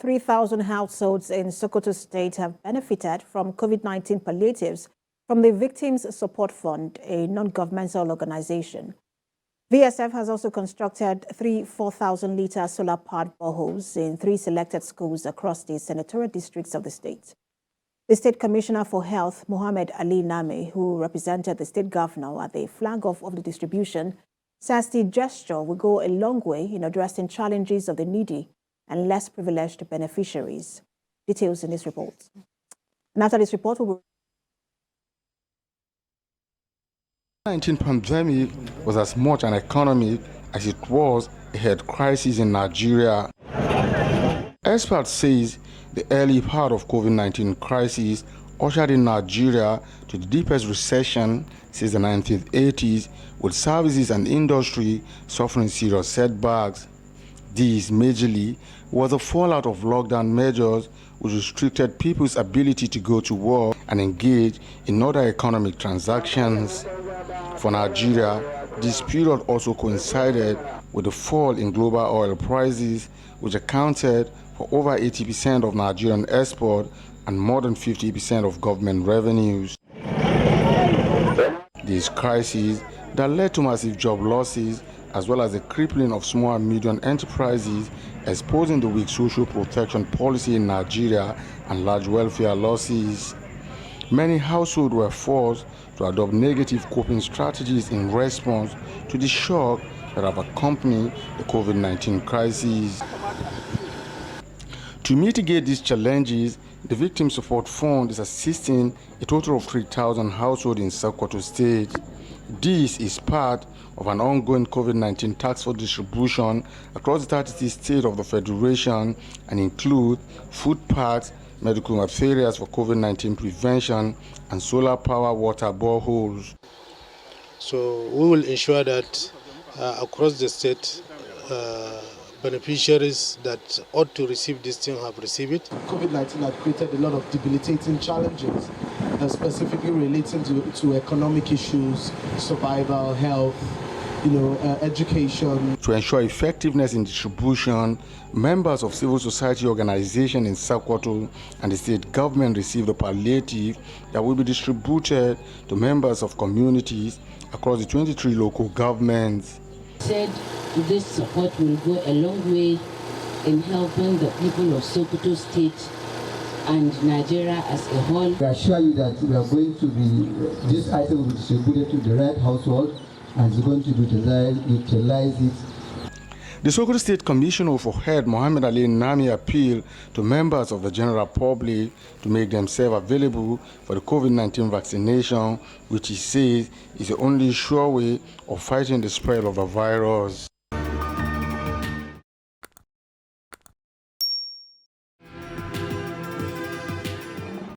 3,000 households in Sokoto State have benefited from COVID-19 palliatives from the Victims Support Fund, a non-governmental organization. VSF has also constructed 4,000 litre solar-powered boreholes in 3 selected schools across the senatorial districts of the state. The State Commissioner for Health, Mohammed Ali Iname, who represented the state governor at the flag-off of the distribution, says the gesture will go a long way in addressing challenges of the needy and less privileged beneficiaries. Details in this report. And after this report, we will... COVID-19 pandemic was as much an economic as it was a health crisis in Nigeria. Experts say the early part of COVID-19 crisis ushered in Nigeria to the deepest recession since the 1980s, with services and industry suffering serious setbacks. This majorly was a fallout of lockdown measures which restricted people's ability to go to work and engage in other economic transactions. For Nigeria, this period also coincided with the fall in global oil prices, which accounted for over 80% of Nigerian export and more than 50% of government revenues. This crisis that led to massive job losses as well as the crippling of small and medium enterprises, exposing the weak social protection policy in Nigeria and large welfare losses. Many households were forced to adopt negative coping strategies in response to the shock that have accompanied the COVID-19 crisis. To mitigate these challenges, the Victim Support Fund is assisting a total of 3,000 households in Sokoto State. This is part of an ongoing COVID-19 task force distribution across the 30 states of the Federation and include food packs, medical materials for COVID-19 prevention, and solar power water boreholes. So we will ensure that across the state, beneficiaries that ought to receive this thing have received it. COVID-19 had created a lot of debilitating challenges, specifically relating to economic issues, survival, health, education. To ensure effectiveness in distribution, members of civil society organizations in Sokoto and the state government received a palliative that will be distributed to members of communities across the 23 local governments. Said this support will go a long way in helping the people of Sokoto State and Nigeria as a whole. I assure you that we are going to be, this item will be distributed to the right household and is going to utilize it. The Sokoto State Commissioner for Health, Mohammed Ali Iname, appealed to members of the general public to make themselves available for the COVID-19 vaccination, which he says is the only sure way of fighting the spread of the virus.